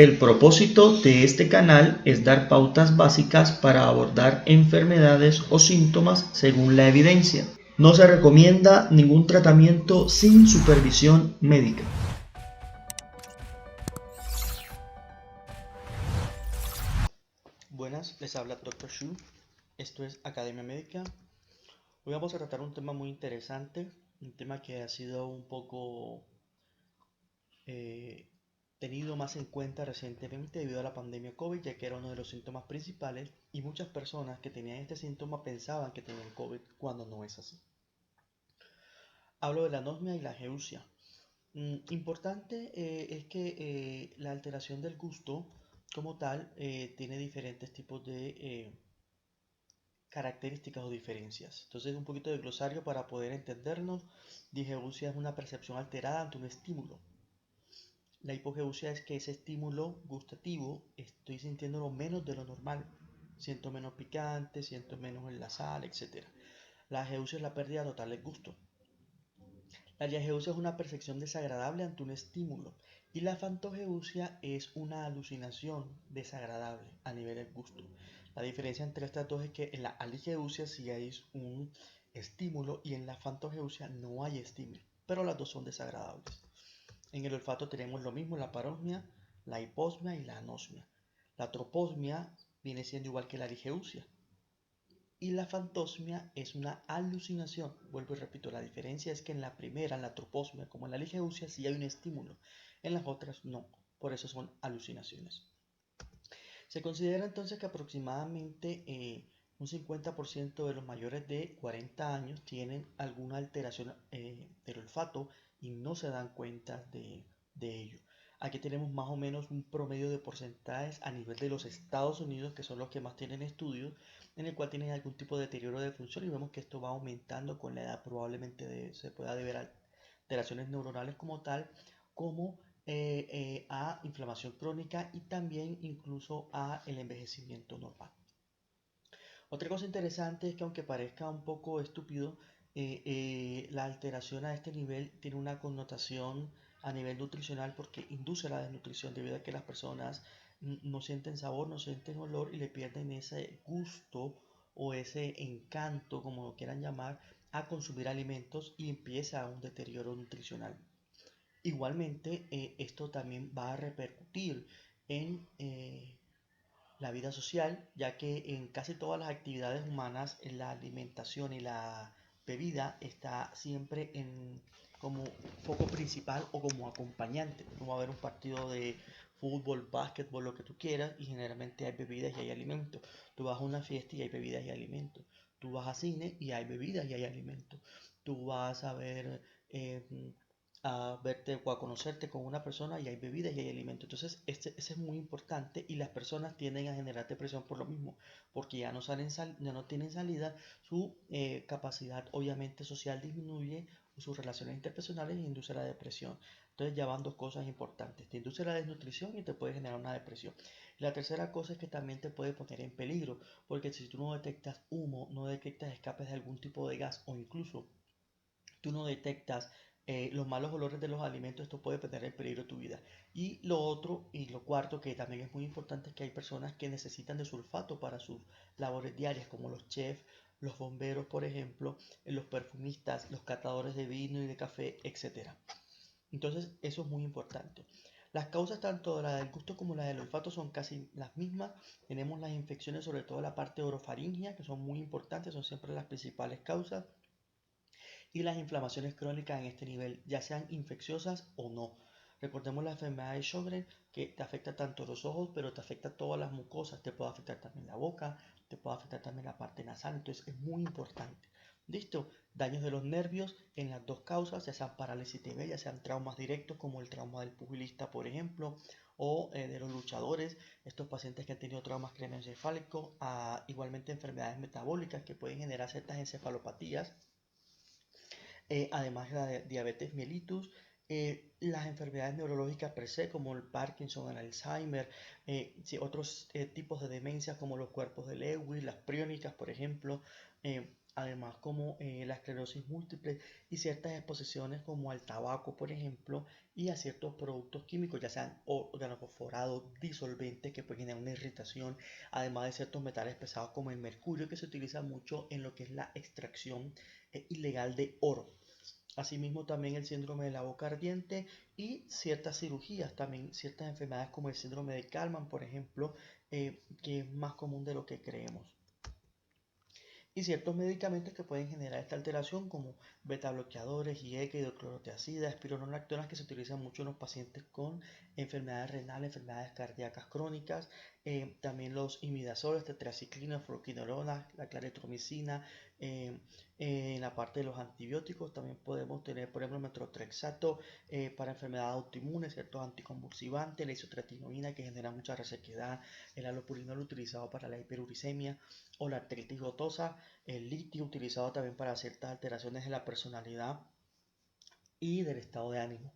El propósito de este canal es dar pautas básicas para abordar enfermedades o síntomas según la evidencia. No se recomienda ningún tratamiento sin supervisión médica. Buenas, les habla Dr. Shu. Esto es Academia Médica. Hoy vamos a tratar un tema muy interesante, un tema que ha sido un poco eh, tenido más en cuenta recientemente debido a la pandemia COVID, ya que era uno de los síntomas principales y muchas personas que tenían este síntoma pensaban que tenían COVID cuando no es así. Hablo de la anosmia y la geusia. Importante es que la alteración del gusto como tal tiene diferentes tipos de características o diferencias. Entonces, un poquito de glosario para poder entendernos. Digeusia es una percepción alterada ante un estímulo. La hipogeusia es que ese estímulo gustativo estoy sintiéndolo menos de lo normal. Siento menos picante, siento menos en la sal, etc. La ageusia es la pérdida total del gusto. La diageusia es una percepción desagradable ante un estímulo. Y la fantogeusia es una alucinación desagradable a nivel del gusto. La diferencia entre estas dos es que en la aligeusia sí hay un estímulo y en la fantogeusia no hay estímulo, pero las dos son desagradables. En el olfato tenemos lo mismo, la parosmia, la hiposmia y la anosmia. La troposmia viene siendo igual que la aligeusia. Y la fantosmia es una alucinación. Vuelvo y repito, la diferencia es que en la primera, en la troposmia, como en la aligeusia, sí hay un estímulo. En las otras no. Por eso son alucinaciones. Se considera entonces que aproximadamente un 50% de los mayores de 40 años tienen alguna alteración del olfato y no se dan cuenta de ello. Aquí tenemos más o menos un promedio de porcentajes a nivel de los Estados Unidos, que son los que más tienen estudios, en el cual tienen algún tipo de deterioro de función y vemos que esto va aumentando con la edad. Probablemente se pueda deber a alteraciones neuronales como tal, como a inflamación crónica y también incluso a el envejecimiento normal. Otra cosa interesante es que aunque parezca un poco estúpido, la alteración a este nivel tiene una connotación a nivel nutricional porque induce a la desnutrición debido a que las personas no sienten sabor, no sienten olor y le pierden ese gusto o ese encanto, como lo quieran llamar, a consumir alimentos y empieza un deterioro nutricional. Igualmente, esto también va a repercutir en la vida social, ya que en casi todas las actividades humanas la alimentación y la bebida está siempre en como foco principal o como acompañante. No va a haber un partido de fútbol, básquetbol, lo que tú quieras, y generalmente hay bebidas y hay alimentos. Tú vas a una fiesta y hay bebidas y alimentos. Tú vas a cine y hay bebidas y hay alimentos. Tú vas a ver a verte o a conocerte con una persona y hay bebidas y hay alimentos. Entonces, ese es muy importante y las personas tienden a generar depresión por lo mismo, porque ya no, ya no tienen salida, su capacidad obviamente social disminuye, sus relaciones interpersonales induce a la depresión. Entonces ya van dos cosas importantes, te induce a la desnutrición y te puede generar una depresión. Y la tercera cosa es que también te puede poner en peligro, porque si tú no detectas humo, no detectas escapes de algún tipo de gas o incluso tú no detectas los malos olores de los alimentos, esto puede poner en peligro tu vida. Y lo otro, y lo cuarto, que también es muy importante, es que hay personas que necesitan de sulfato para sus labores diarias, como los chefs, los bomberos, por ejemplo, los perfumistas, los catadores de vino y de café, etcétera. Entonces, eso es muy importante. Las causas tanto de la del gusto como la del olfato son casi las mismas. Tenemos las infecciones, sobre todo la parte orofaringia, que son muy importantes, son siempre las principales causas y las inflamaciones crónicas en este nivel, ya sean infecciosas o no. Recordemos la enfermedad de Sjögren que te afecta tanto los ojos, pero te afecta todas las mucosas, te puede afectar también la boca, te puede afectar también la parte nasal, entonces es muy importante. ¿Listo? Daños de los nervios en las dos causas, ya sean parálisis TV, ya sean traumas directos como el trauma del pugilista, por ejemplo, o de los luchadores, estos pacientes que han tenido traumas craneoencefálicos, igualmente enfermedades metabólicas que pueden generar ciertas encefalopatías, además la de diabetes mellitus, las enfermedades neurológicas per se, como el Parkinson, el Alzheimer, otros tipos de demencias como los cuerpos de Lewy, las priónicas, por ejemplo, además como la esclerosis múltiple y ciertas exposiciones como al tabaco, por ejemplo, y a ciertos productos químicos, ya sean organofosforados, disolventes que pueden generar una irritación, además de ciertos metales pesados como el mercurio que se utiliza mucho en lo que es la extracción ilegal de oro. Asimismo también el síndrome de la boca ardiente y ciertas cirugías, también ciertas enfermedades como el síndrome de Kallmann, por ejemplo, que es más común de lo que creemos. Y ciertos medicamentos que pueden generar esta alteración como beta bloqueadores, IECA, hidroclorotiazida, espironolactonas que se utilizan mucho en los pacientes con enfermedades renales, enfermedades cardíacas crónicas, también los imidazoles, tetraciclina, fluoroquinolona, la claritromicina, eh, en la parte de los antibióticos también podemos tener, por ejemplo, metrotrexato para enfermedades autoinmunes, ciertos anticonvulsivantes, la isotretinoína que genera mucha resequedad, el alopurinol utilizado para la hiperuricemia o la artritis gotosa, el litio utilizado también para ciertas alteraciones de la personalidad y del estado de ánimo.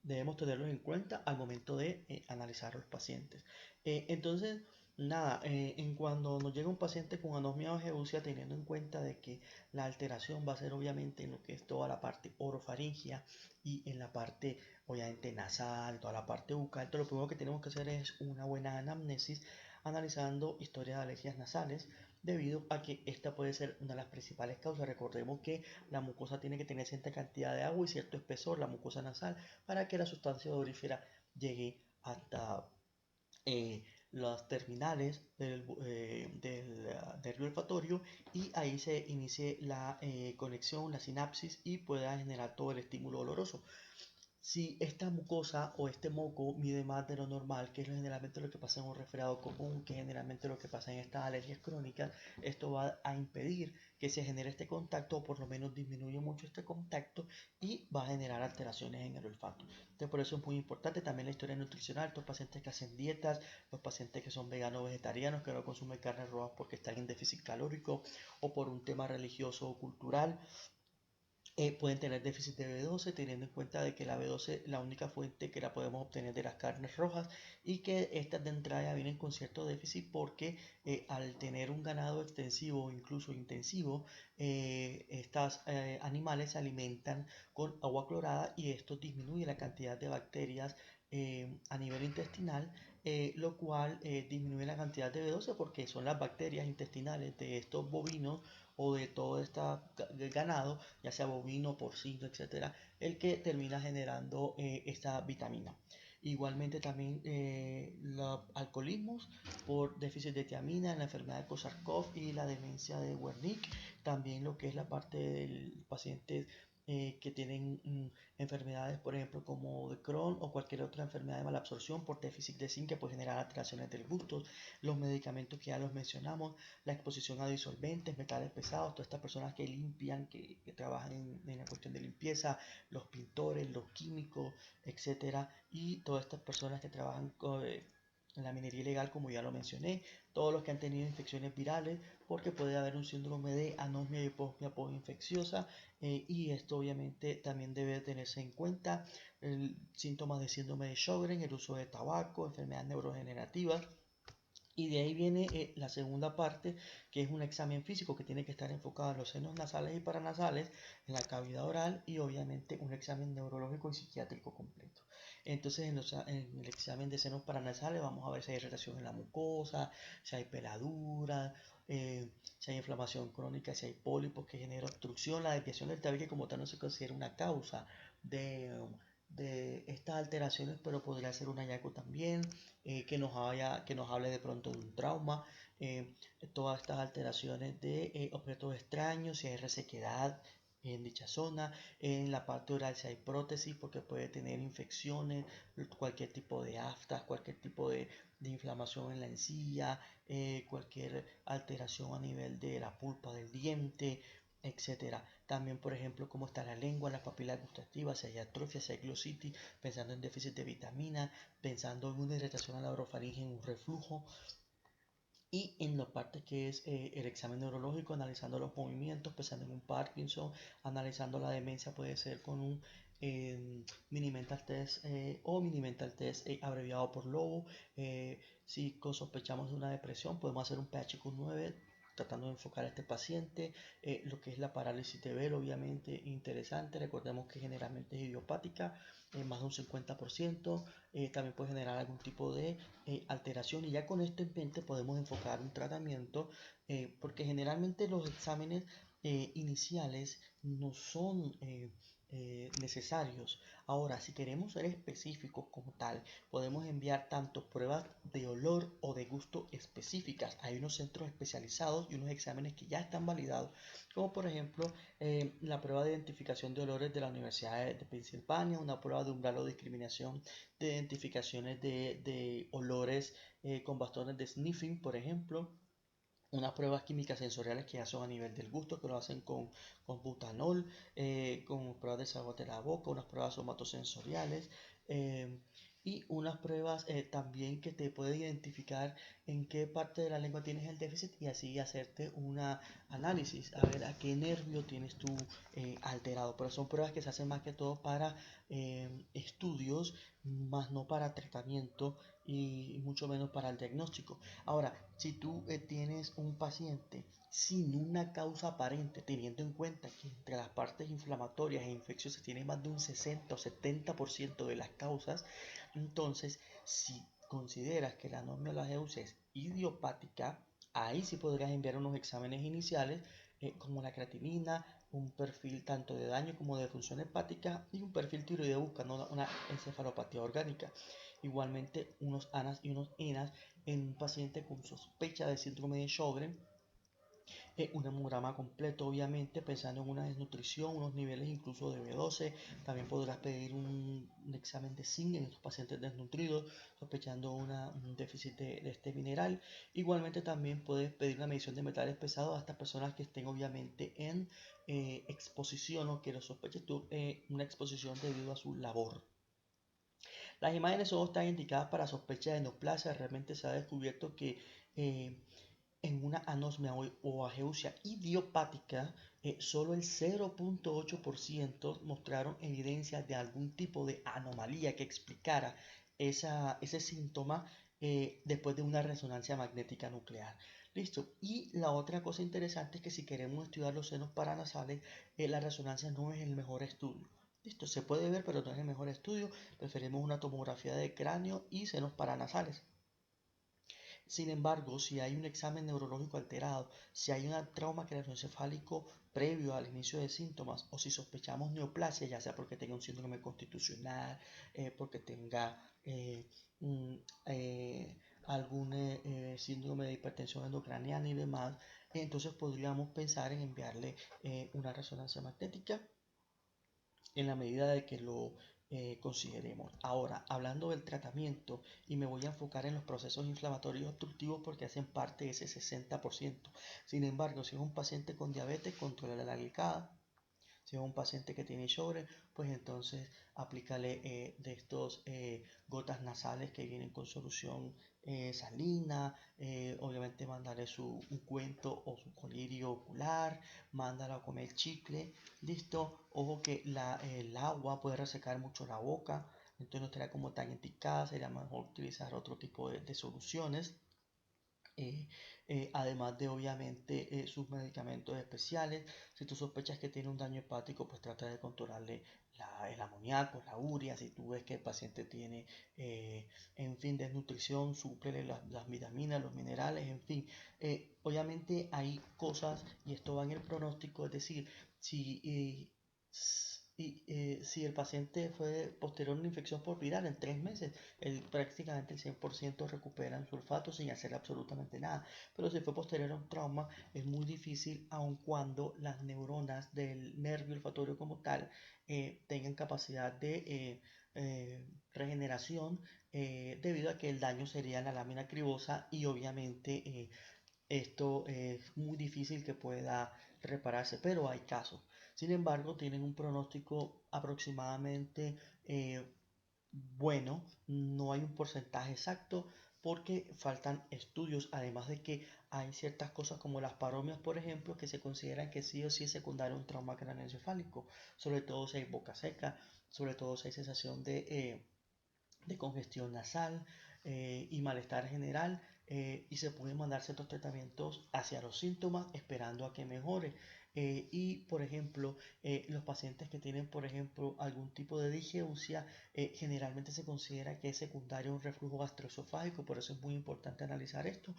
Debemos tenerlos en cuenta al momento de analizar a los pacientes. Entonces, nada, en cuando nos llega un paciente con anosmia o geusia, teniendo en cuenta de que la alteración va a ser obviamente en lo que es toda la parte orofaringia y en la parte obviamente nasal, toda la parte bucal, lo primero que tenemos que hacer es una buena anamnesis analizando historia de alergias nasales, debido a que esta puede ser una de las principales causas. Recordemos que la mucosa tiene que tener cierta cantidad de agua y cierto espesor, la mucosa nasal, para que la sustancia odorífera llegue hasta las terminales del nervio olfatorio y ahí se inicie la conexión, la sinapsis y pueda generar todo el estímulo oloroso. Si esta mucosa o este moco mide más de lo normal, que es generalmente lo que pasa en un resfriado común, que es generalmente lo que pasa en estas alergias crónicas, esto va a impedir que se genere este contacto o por lo menos disminuye mucho este contacto y va a generar alteraciones en el olfato. Entonces por eso es muy importante también la historia nutricional, los pacientes que hacen dietas, los pacientes que son veganos o vegetarianos, que no consumen carnes rojas porque están en déficit calórico o por un tema religioso o cultural. Pueden tener déficit de B12, teniendo en cuenta de que la B12 la única fuente que la podemos obtener de las carnes rojas y que estas de entrada ya vienen con cierto déficit porque al tener un ganado extensivo o incluso intensivo, estos animales se alimentan con agua clorada y esto disminuye la cantidad de bacterias a nivel intestinal, lo cual disminuye la cantidad de B12 porque son las bacterias intestinales de estos bovinos o de todo este ganado, ya sea bovino, porcino, etcétera, el que termina generando esta vitamina. Igualmente también los alcoholismos por déficit de tiamina, la enfermedad de Korsakoff y la demencia de Wernicke. También lo que es la parte del paciente que tienen enfermedades, por ejemplo, como de Crohn o cualquier otra enfermedad de malabsorción por déficit de zinc que puede generar alteraciones del gusto, los medicamentos que ya los mencionamos, la exposición a disolventes, metales pesados, todas estas personas que limpian, que trabajan en la cuestión de limpieza, los pintores, los químicos, etcétera, y todas estas personas que trabajan en la minería ilegal, como ya lo mencioné, todos los que han tenido infecciones virales, porque puede haber un síndrome de anosmia y hiposmia postinfecciosa, y esto obviamente también debe tenerse en cuenta, síntomas de síndrome de Sjögren, el uso de tabaco, enfermedades neurodegenerativas. Y de ahí viene la segunda parte, que es un examen físico que tiene que estar enfocado en los senos nasales y paranasales, en la cavidad oral y obviamente un examen neurológico y psiquiátrico completo. Entonces en el examen de senos paranasales vamos a ver si hay irritación en la mucosa, si hay peladura, si hay inflamación crónica, si hay pólipos que genera obstrucción. La desviación del tabique como tal no se considera una causa de, de estas alteraciones, pero podría ser un hallazgo también que nos hable de pronto de un trauma, todas estas alteraciones de objetos extraños, si hay resequedad en dicha zona, en la parte oral si hay prótesis porque puede tener infecciones, cualquier tipo de aftas, cualquier tipo de inflamación en la encía, cualquier alteración a nivel de la pulpa del diente, etcétera. También, por ejemplo, cómo está la lengua, las papilas gustativas, si hay atrofia, si hay glositis, pensando en déficit de vitamina, pensando en una irritación a la orofaringe, en un reflujo, y en la parte que es el examen neurológico, analizando los movimientos, pensando en un Parkinson, analizando la demencia, puede ser con un mini mental test o mini mental test abreviado por LOBO. Si sospechamos de una depresión, podemos hacer un PHQ-9 tratando de enfocar a este paciente. Lo que es la parálisis de velo, obviamente interesante. Recordemos que generalmente es idiopática, más de un 50%. También puede generar algún tipo de alteración, y ya con esto en mente podemos enfocar un tratamiento, porque generalmente los exámenes iniciales no son necesarios. Ahora, si queremos ser específicos como tal, podemos enviar tanto pruebas de olor o de gusto específicas. Hay unos centros especializados y unos exámenes que ya están validados, como por ejemplo la prueba de identificación de olores de la Universidad de Pensilvania, una prueba de umbral o discriminación de identificaciones de olores con bastones de sniffing, por ejemplo. Unas pruebas químicas sensoriales que ya son a nivel del gusto, que lo hacen con butanol, con pruebas de sabor de la boca, unas pruebas somatosensoriales, eh, y unas pruebas también que te pueden identificar en qué parte de la lengua tienes el déficit, y así hacerte un análisis, a ver a qué nervio tienes tú alterado. Pero son pruebas que se hacen más que todo para estudios, más no para tratamiento y mucho menos para el diagnóstico. Ahora, si tú tienes un paciente sin una causa aparente, teniendo en cuenta que entre las partes inflamatorias e infecciosas tiene más de un 60 o 70% de las causas, entonces si consideras que la anomia de la geusia es idiopática, ahí sí podrías enviar unos exámenes iniciales, como la creatinina, un perfil tanto de daño como de función hepática y un perfil tiroideo buscando una encefalopatía orgánica. Igualmente unos ANAS y unos ENAS en un paciente con sospecha de síndrome de Sjögren, un hemograma completo, obviamente, pensando en una desnutrición, unos niveles incluso de B12. También podrás pedir un examen de zinc en estos pacientes desnutridos, sospechando un déficit de este mineral. Igualmente también puedes pedir una medición de metales pesados a estas personas que estén obviamente en exposición, o que lo sospeches tú una exposición debido a su labor. Las imágenes solo están indicadas para sospecha de neoplasia. Realmente se ha descubierto que eh, en una anosmia o ageusia idiopática, solo el 0.8% mostraron evidencia de algún tipo de anomalía que explicara ese síntoma después de una resonancia magnética nuclear. Listo. Y la otra cosa interesante es que si queremos estudiar los senos paranasales, la resonancia no es el mejor estudio. Listo, se puede ver, pero no es el mejor estudio. Preferimos una tomografía de cráneo y senos paranasales. Sin embargo, si hay un examen neurológico alterado, si hay un trauma craneoencefálico previo al inicio de síntomas, o si sospechamos neoplasia, ya sea porque tenga un síndrome constitucional, porque tenga un, algún síndrome de hipertensión endocraniana y demás, entonces podríamos pensar en enviarle una resonancia magnética en la medida de que lo consideremos. Ahora, hablando del tratamiento, y me voy a enfocar en los procesos inflamatorios obstructivos porque hacen parte de ese 60%. Sin embargo, si es un paciente con diabetes, controla la glicada. Si es un paciente que tiene Sjögren, pues entonces aplícale de estos gotas nasales que vienen con solución salina, obviamente mándale su ungüento o su colirio ocular, mándalo a comer chicle, listo. Ojo que el agua puede resecar mucho la boca, entonces no estaría como tan indicada, sería mejor utilizar otro tipo de soluciones. eh, Además de obviamente sus medicamentos especiales. Si tú sospechas que tiene un daño hepático, pues trata de controlarle el amoníaco, la urea. Si tú ves que el paciente tiene, en fin, desnutrición, súplele las vitaminas, los minerales, en fin. Obviamente hay cosas, y esto va en el pronóstico, es decir, si el paciente fue posterior a una infección por viral en 3 meses, prácticamente el 100% recuperan su olfato sin hacer absolutamente nada. Pero si fue posterior a un trauma, es muy difícil, aun cuando las neuronas del nervio olfatorio como tal tengan capacidad de regeneración, debido a que el daño sería en la lámina cribosa, y obviamente esto es muy difícil que pueda repararse, pero hay casos. Sin embargo, tienen un pronóstico aproximadamente bueno. No hay un porcentaje exacto porque faltan estudios, además de que hay ciertas cosas como las paromias, por ejemplo, que se consideran que sí o sí es secundario a un trauma craneoencefálico, sobre todo si hay boca seca, sobre todo si hay sensación de de congestión nasal y malestar general, y se pueden mandar ciertos tratamientos hacia los síntomas esperando a que mejore. Y por ejemplo, los pacientes que tienen por ejemplo algún tipo de digeusia, generalmente se considera que es secundario a un reflujo gastroesofágico. Por eso es muy importante analizar esto,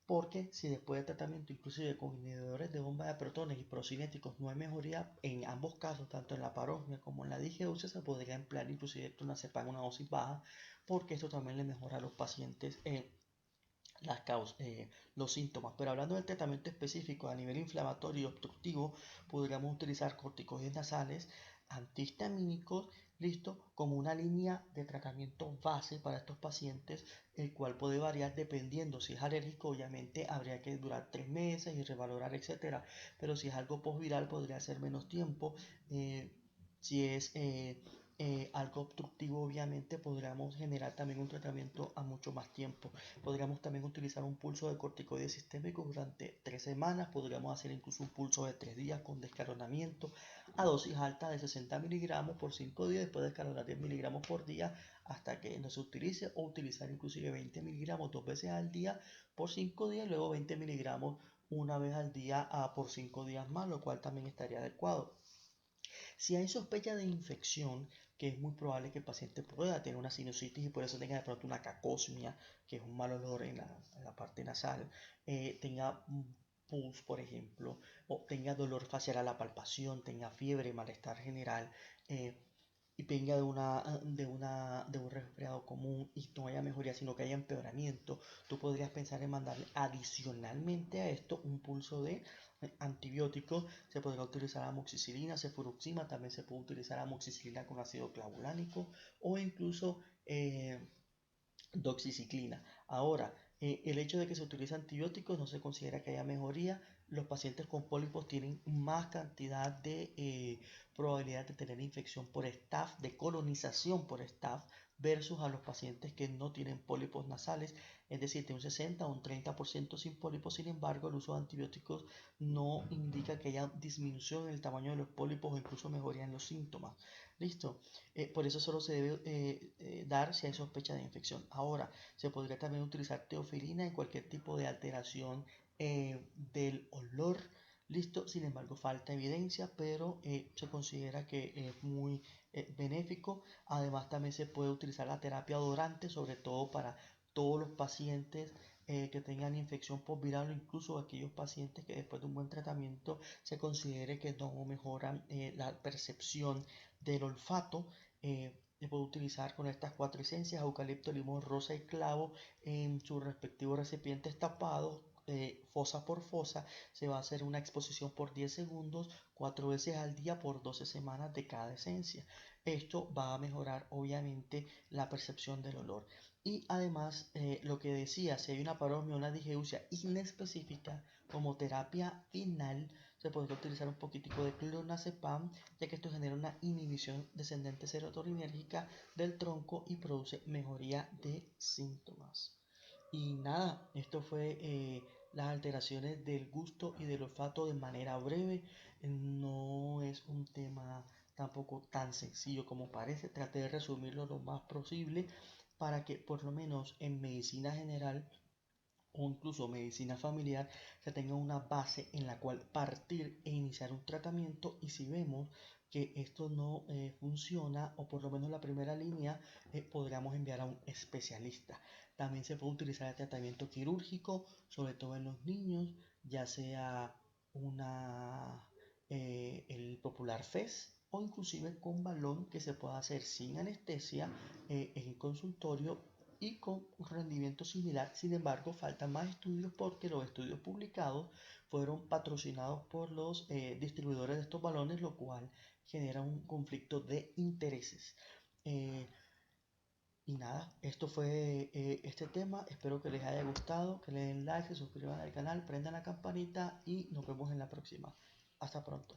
porque si después del tratamiento, inclusive con inhibidores de bomba de protones y procinéticos, no hay mejoría en ambos casos, tanto en la parosmia como en la digeusia, se podría emplear inclusive clonazepam en una dosis baja, porque esto también le mejora a los pacientes las causas, los síntomas. Pero hablando del tratamiento específico a nivel inflamatorio y obstructivo, podríamos utilizar corticoides nasales, antihistamínicos, listo, como una línea de tratamiento base para estos pacientes, el cual puede variar dependiendo. Si es alérgico, obviamente habría que durar 3 meses y revalorar, etcétera. Pero si es algo postviral, podría ser menos tiempo. Eh, si es algo obstructivo, obviamente podríamos generar también un tratamiento a mucho más tiempo. Podríamos también utilizar un pulso de corticoides sistémicos durante 3 semanas. Podríamos hacer incluso un pulso de 3 días con descalonamiento a dosis alta de 60 miligramos por 5 días. Después descalonar 10 miligramos por día hasta que no se utilice, o utilizar inclusive 20 miligramos 2 veces al día por 5 días y luego 20 miligramos una vez al día por 5 días más, lo cual también estaría adecuado. Si hay sospecha de infección, que es muy probable que el paciente pueda tener una sinusitis y por eso tenga de pronto una cacosmia, que es un mal olor en la parte nasal, tenga pus, por ejemplo, o tenga dolor facial a la palpación, tenga fiebre, malestar general, eh, y venga de un resfriado común y no haya mejoría, sino que haya empeoramiento, tú podrías pensar en mandarle adicionalmente a esto un pulso de antibióticos. Se podría utilizar amoxicilina, cefuroxima, también se puede utilizar amoxicilina con ácido clavulánico o incluso doxiciclina. Ahora, el hecho de que se utilicen antibióticos no se considera que haya mejoría. Los pacientes con pólipos tienen más cantidad de probabilidad de tener infección por staph, de colonización por staph, versus a los pacientes que no tienen pólipos nasales, es decir, de un 60 a un 30% sin pólipos. Sin embargo, el uso de antibióticos no indica que haya disminución en el tamaño de los pólipos o incluso mejoría en los síntomas. ¿Listo? Por eso solo se debe dar si hay sospecha de infección. Ahora, se podría también utilizar teofilina en cualquier tipo de alteración del olor. Listo, sin embargo, falta evidencia, pero se considera que es muy benéfico. Además, también se puede utilizar la terapia odorante, sobre todo para todos los pacientes que tengan infección postviral, o incluso aquellos pacientes que después de un buen tratamiento se considere que no mejoran la percepción del olfato. Se puede utilizar con estas 4 esencias: eucalipto, limón, rosa y clavo, en sus respectivos recipientes tapados, fosa por fosa. Se va a hacer una exposición por 10 segundos, 4 veces al día por 12 semanas de cada esencia. Esto va a mejorar obviamente la percepción del olor. Y además, lo que decía, si hay una parosmia o una digeusia inespecífica, como terapia final, se podría utilizar un poquitico de clonazepam, ya que esto genera una inhibición descendente serotoninérgica del tronco y produce mejoría de síntomas. Y nada, esto fue las alteraciones del gusto y del olfato de manera breve. No es un tema tampoco tan sencillo como parece. Traté de resumirlo lo más posible para que por lo menos en medicina general o incluso medicina familiar se tenga una base en la cual partir e iniciar un tratamiento. Y si vemos que esto no funciona, o por lo menos la primera línea, podríamos enviar a un especialista. También se puede utilizar el tratamiento quirúrgico, sobre todo en los niños, ya sea el popular FES o inclusive con balón, que se puede hacer sin anestesia en el consultorio y con un rendimiento similar. Sin embargo, faltan más estudios, porque los estudios publicados fueron patrocinados por los distribuidores de estos balones, lo cual genera un conflicto de intereses. Eh, y nada, esto fue este tema. Espero que les haya gustado, que le den like, se suscriban al canal, prendan la campanita y nos vemos en la próxima. Hasta pronto.